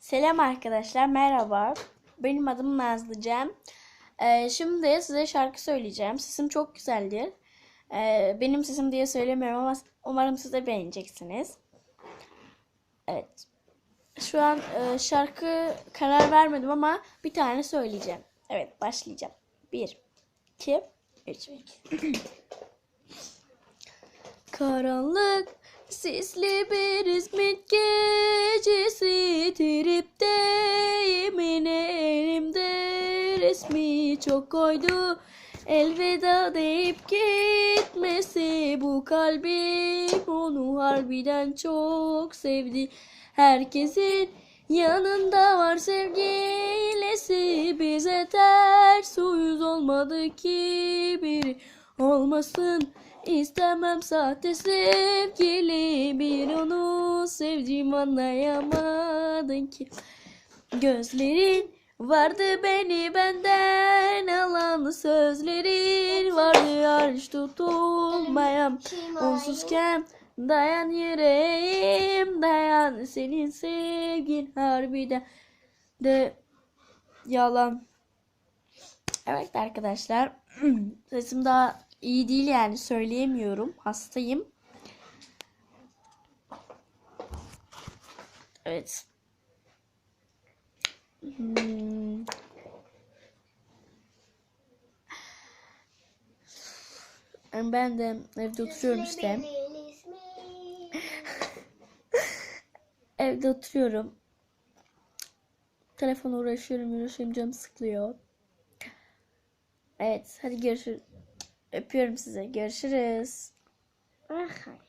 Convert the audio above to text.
Selam arkadaşlar, merhaba. Benim adım Nazlıcem. Şimdi size şarkı söyleyeceğim. Sesim çok güzeldir. Benim sesim diye söylemiyorum ama umarım siz de beğeneceksiniz. Evet. Şu an şarkı karar vermedim ama bir tane söyleyeceğim. Evet, başlayacağım. 1, 2, 3. Karanlık, sisli bir İzmit gecesi, tripteyim yine elimde resmi çok koydu. Elveda deyip gitmesi, bu kalbim onu harbiden çok sevdi. Herkesin yanında var sevgilisi, bize ters uyuz olmadı ki biri olmasın. İstemem sahte sevgili, bir onu sevdiğim anlayamadın ki. Gözlerin vardı beni benden alan, sözlerin vardı hiç tutulmayan. Onsuzken dayan yüreğim dayan, senin sevgin harbiden de yalan. Evet arkadaşlar, sesim daha iyi değil yani, söyleyemiyorum, hastayım. Evet. Ben de evde oturuyorum işte. Evde oturuyorum. Telefonla uğraşıyorum, canım sıkılıyor. Evet, hadi görüşürüz. Öpüyorum size. Görüşürüz.